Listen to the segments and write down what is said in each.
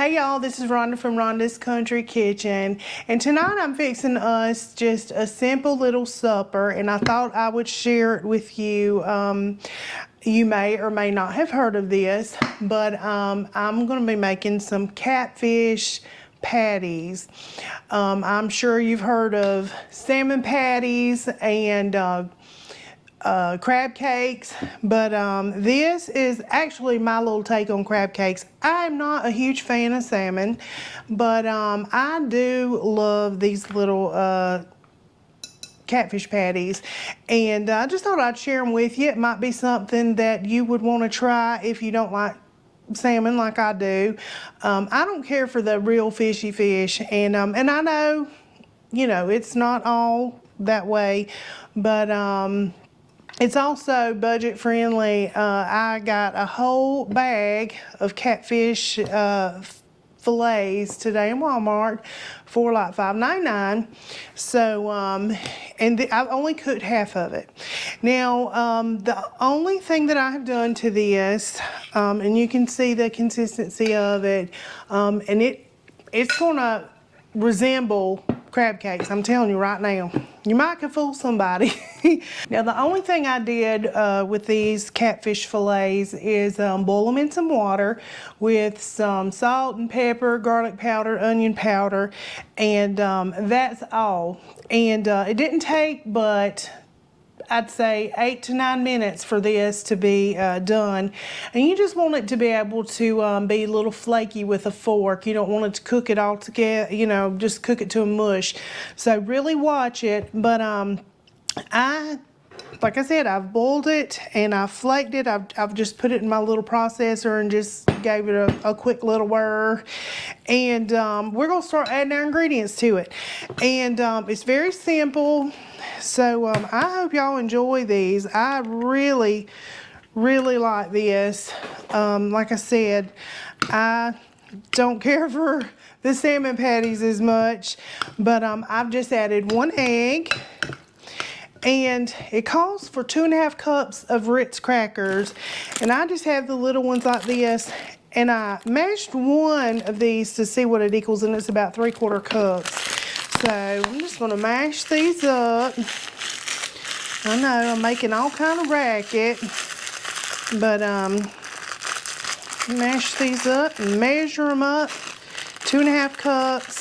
Hey y'all, this is Rhonda from Rhonda's Country Kitchen, and tonight I'm fixing us just a simple little supper, and I thought I would share it with you. You may or may not have heard of this, but I'm going to be making some catfish patties. I'm sure you've heard of salmon patties and crab cakes, but this is actually my little take on crab cakes. I'm not a huge fan of salmon, but I do love these little catfish patties, and I just thought I'd share them with you. It might be something that you would want to try if you don't like salmon like I do. I don't care for the real fishy fish, and I know, you know, it's not all that way, but it's also budget friendly. I got a whole bag of catfish fillets today in Walmart for like $5.99. So, I only cooked half of it. Now, the only thing that I have done to this, and you can see the consistency of it, and it's gonna resemble crab cakes, I'm telling you right now. You might could fool somebody. Now, the only thing I did with these catfish fillets is boil them in some water with some salt and pepper, garlic powder, onion powder, and that's all. And it didn't take but I'd say 8 to 9 minutes for this to be done. And you just want it to be able to be a little flaky with a fork. You don't want it to cook it all together, you know, just cook it to a mush. So really watch it. But like I said, I've boiled it and I've flaked it. I've just put it in my little processor and just gave it a quick little whir. And we're going to start adding our ingredients to it. And it's very simple. So I hope y'all enjoy these. I really like this. Like I said, I don't care for the salmon patties as much, but I've just added 1 egg. And it calls for 2.5 cups of Ritz crackers. And I just have the little ones like this. And I mashed one of these to see what it equals, and it's about 3/4 cups. So I'm just gonna mash these up. I know I'm making all kind of racket, but mash these up and measure them up. 2.5 cups.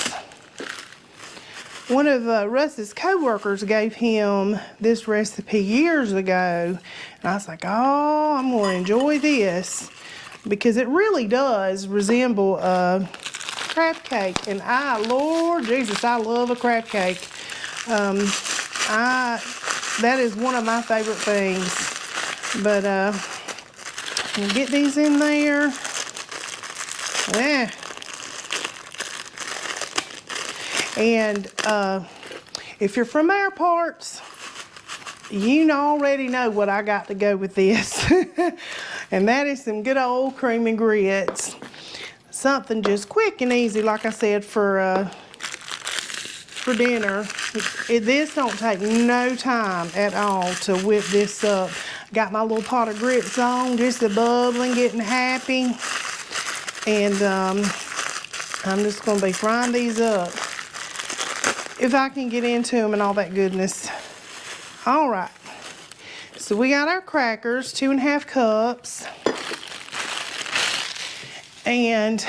One of Russ's co-workers gave him this recipe years ago, and I was like, oh, I'm gonna enjoy this, because it really does resemble a crab cake. And Lord Jesus, I love a crab cake. That is one of my favorite things. But we'll get these in there. Yeah. And if you're from our parts, you already know what I got to go with this. And that is some good old cream and grits. Something just quick and easy, like I said, for dinner. This don't take no time at all to whip this up. Got my little pot of grits on, just a bubbling, getting happy. And I'm just gonna be frying these up, if I can get into them and all that goodness. All right, so we got our crackers, 2.5 cups. And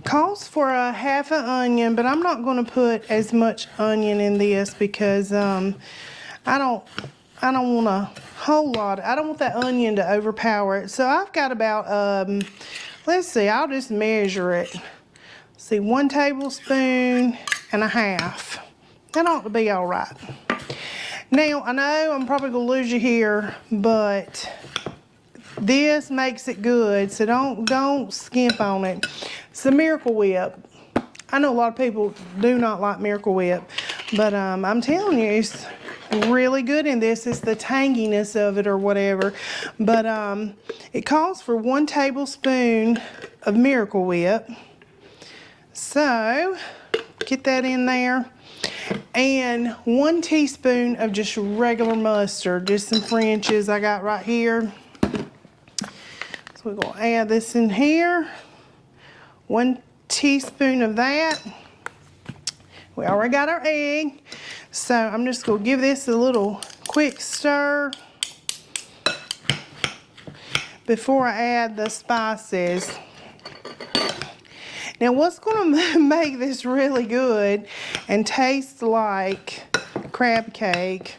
calls for a 1/2 onion, but I'm not going to put as much onion in this because I don't want a whole lot. I don't want that onion to overpower it. So I've got about let's see, I'll just measure it. See, 1 tablespoon and a half. That ought to be all right. Now, I know I'm probably going to lose you here, but this makes it good, so don't skimp on it. It's the Miracle Whip. I know a lot of people do not like Miracle Whip, but I'm telling you, it's really good in this. It's the tanginess of it or whatever. But it calls for 1 tablespoon of Miracle Whip. So get that in there. And 1 teaspoon of just regular mustard, just some French's I got right here. So we're gonna add this in here. 1 teaspoon of that. We already got our egg, so I'm just gonna give this a little quick stir before I add the spices. Now what's gonna make this really good and taste like crab cake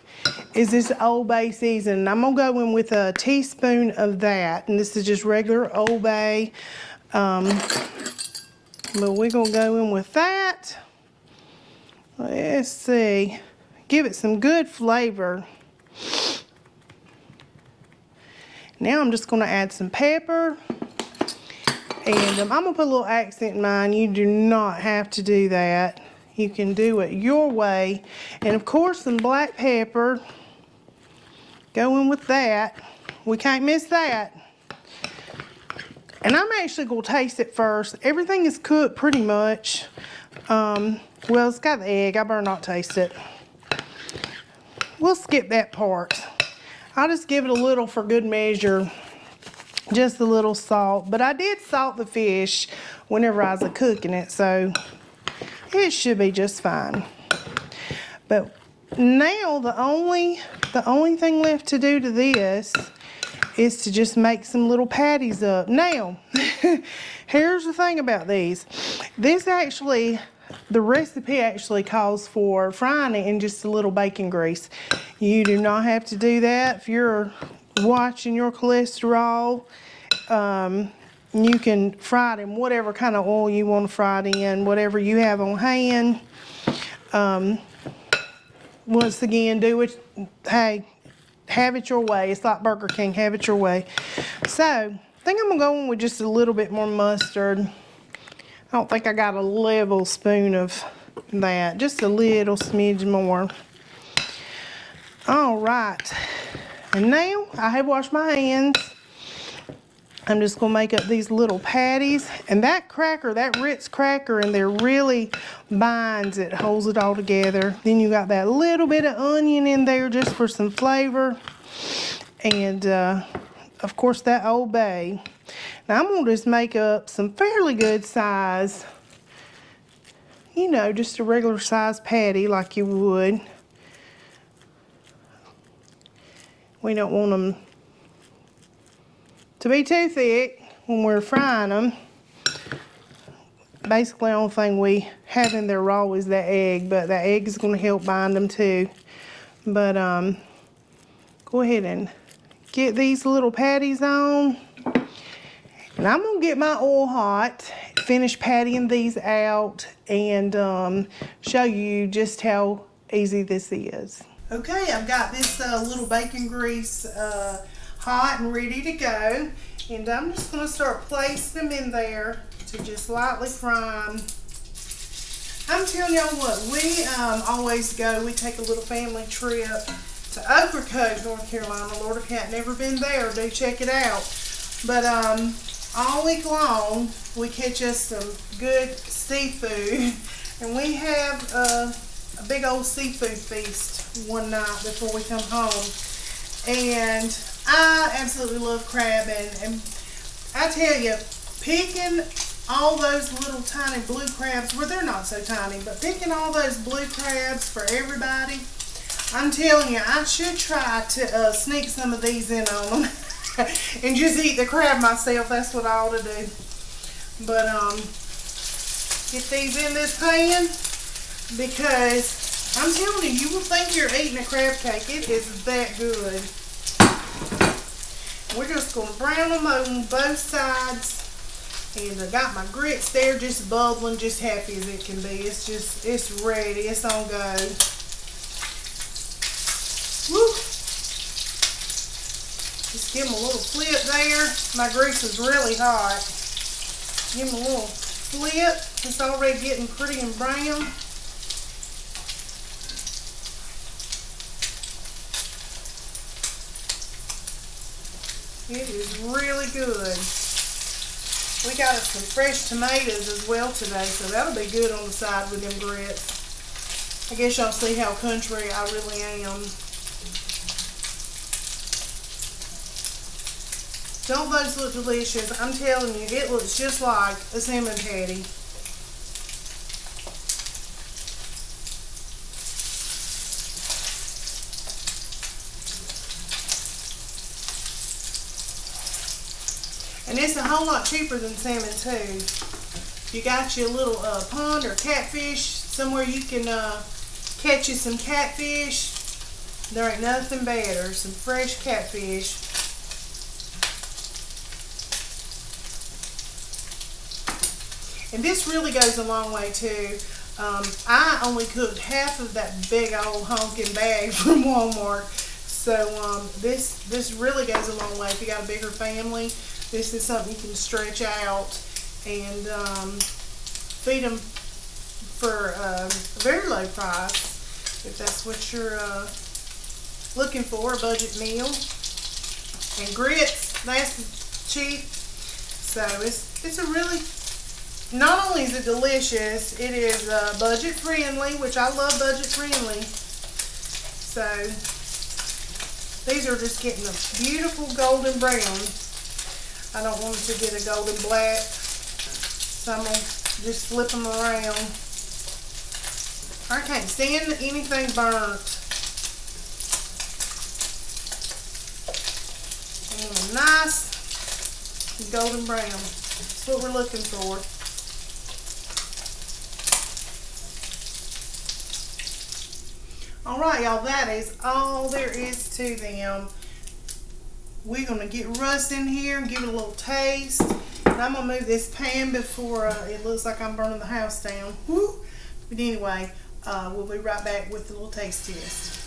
is this Old Bay seasoning. I'm gonna go in with a teaspoon of that, and this is just regular Old Bay. But we're gonna go in with that. Let's see, give it some good flavor. Now I'm just gonna add some pepper, and I'm gonna put a little accent in mine. You do not have to do that. You can do it your way. And of course some black pepper. Go in with that. We can't miss that. And I'm actually gonna taste it first. Everything is cooked pretty much. Well, it's got the egg. I better not taste it. We'll skip that part. I'll just give it a little for good measure. Just a little salt. But I did salt the fish whenever I was cooking it, so it should be just fine. But now the only thing left to do to this is to just make some little patties up. Now, here's the thing about these. The recipe actually calls for frying it in just a little bacon grease. You do not have to do that. If you're watching your cholesterol, you can fry it in whatever kind of oil you want to fry it in, whatever you have on hand. Once again, do it, hey, have it your way. It's like Burger King, have it your way. So, I think I'm gonna go in with just a little bit more mustard. I don't think I got a level spoon of that, just a little smidge more. All right, and now I have washed my hands. I'm just gonna make up these little patties, and that cracker, that Ritz cracker in there really binds it, holds it all together. Then you got that little bit of onion in there just for some flavor, and of course that Old Bay. Now I'm gonna just make up some fairly good size, you know, just a regular size patty like you would. We don't want them to be too thick when we're frying them. Basically the only thing we have in there raw is that egg, but that egg is gonna help bind them too. But go ahead and get these little patties on. And I'm gonna get my oil hot, finish pattying these out, and show you just how easy this is. Okay, I've got this little bacon grease hot and ready to go. And I'm just gonna start placing them in there to just lightly fry them. I'm telling y'all what, we always go, we take a little family trip to Ocracoke, North Carolina. Lord, if you have never been there, do check it out. But all week long, we catch us some good seafood. And we have a big old seafood feast one night before we come home. And I absolutely love crabbing. And I tell you, picking all those little tiny blue crabs, well, they're not so tiny, but picking all those blue crabs for everybody, I'm telling you, I should try to sneak some of these in on them and just eat the crab myself. That's what I ought to do. But get these in this pan, because I'm telling you, you will think you're eating a crab cake. It is that good. We're just going to brown them on both sides. And I got my grits there just bubbling, just happy as it can be. It's ready. It's on go. Woo! Just give them a little flip there. My grease is really hot. Give them a little flip. It's already getting pretty and brown. It is really good. We got us some fresh tomatoes as well today, so that'll be good on the side with them grits. I guess y'all see how country I really am. Don't those look delicious? I'm telling you, it looks just like a salmon patty. And it's a whole lot cheaper than salmon too. You got you a little pond or catfish, somewhere you can catch you some catfish. There ain't nothing better, some fresh catfish. And this really goes a long way too. I only cooked half of that big old honking bag from Walmart. So this really goes a long way. If you got a bigger family, this is something you can stretch out and feed them for a very low price, if that's what you're looking for, a budget meal. And grits, that's cheap. So it's a really, not only is it delicious, it is budget friendly, which I love budget friendly. So these are just getting a beautiful golden brown. I don't want them to get a golden black, so I'm going to just flip them around. I can't stand anything burnt. I want a nice golden brown. That's what we're looking for. Alright, y'all, that is all there is to them. We're going to get Russ in here and give it a little taste. And I'm going to move this pan before it looks like I'm burning the house down. Woo. But anyway, we'll be right back with the little taste test.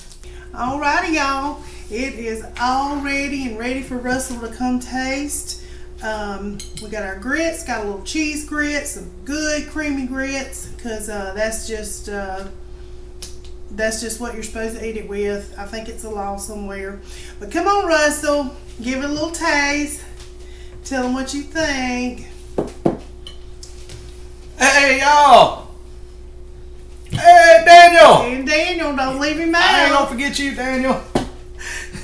Alrighty, y'all. It is all ready and ready for Russell to come taste. We got our grits, got a little cheese grits, some good creamy grits, because that's just what you're supposed to eat it with. I think it's a law somewhere. But come on, Russell. Give it a little taste. Tell them what you think. Hey, y'all. Hey, Daniel. Hey, Daniel, don't leave him out. I ain't gonna forget you, Daniel.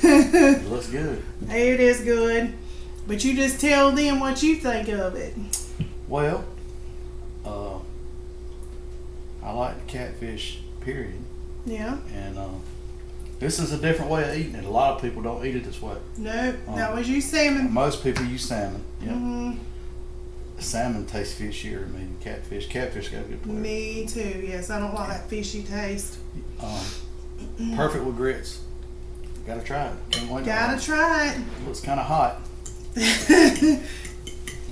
It looks good. It is good. But you just tell them what you think of it. Well, I like the catfish, period. Yeah. And this is a different way of eating it. A lot of people don't eat it this way. No, that was you salmon. Most people use salmon. Yeah. Mm-hmm. Salmon tastes fishier to me than catfish. Catfish got a good flavor. Me too. Yes, I don't like that fishy taste. Perfect with grits. Gotta try it. Can't wait. Gotta try it. It looks kind of hot.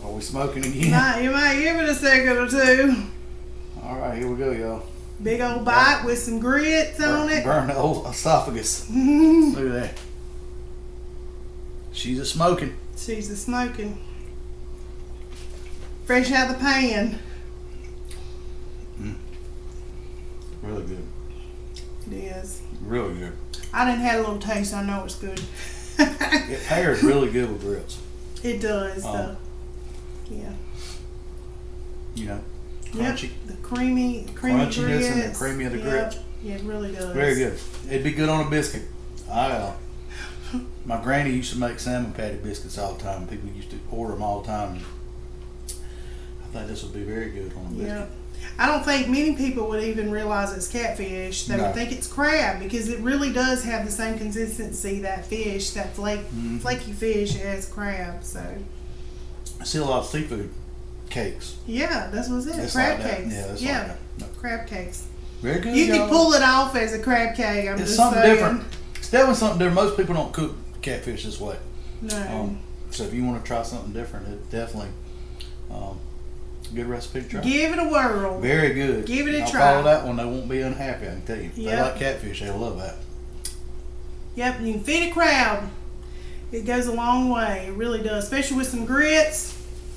Are we smoking again? You might give it a second or two. All right, here we go, y'all. Big old bite with some grits on it. Burn the old esophagus. Look at that. She's a smoking. She's a smoking. Fresh out of the pan. Really good. It is. Really good. I didn't have a little taste. I know it's good. It pairs really good with grits. It does, though. Yeah. You know, crunchy. Yep. The creamy Crunchiness grits. and the creamy of the grits. Yeah, it really does. Very good. It'd be good on a biscuit. My granny used to make salmon patty biscuits all the time. People used to order them all the time. I think this would be very good on a biscuit. Yeah. I don't think many people would even realize it's catfish. They would think it's crab, because it really does have the same consistency, that fish, that flaky fish, as crab. So I see a lot of seafood cakes. yeah, that's what's it. It's Crab like that. cakes. Yeah, it's yeah. like that. No. Crab cakes. Very good. You y'all. can pull it off as a crab cake. I'm It's just something saying. different. It's definitely something different. Most people don't cook catfish this way. No. So if you want to try something different, it's definitely a good recipe to try. Give it a whirl. Very good. Give it a I'll try. follow that one. They won't be unhappy, I can tell you. If they Yep. like catfish, they'll love that. Yep, you can feed a crowd. It goes a long way. It really does, especially with some grits.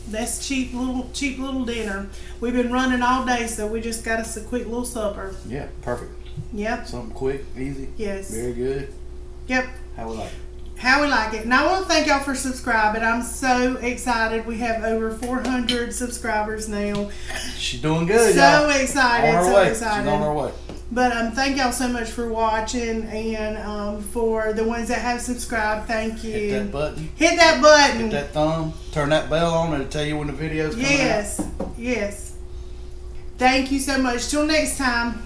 That's cheap little dinner. We've been running all day, so we just got us a quick little supper. Yeah, perfect. Yep. Something quick, easy. Yes. Very good. Yep. How we like it. How we like it. And I want to thank y'all for subscribing. I'm so excited. We have over 400 subscribers now. She's doing good, So y'all. excited. On her So way. excited. She's on her way. But thank y'all so much for watching, and for the ones that have subscribed, thank you. Hit that button. Hit that button. Hit that thumb. Turn that bell on. It'll tell you when the video's coming out. Yes. Yes. Thank you so much. Till next time.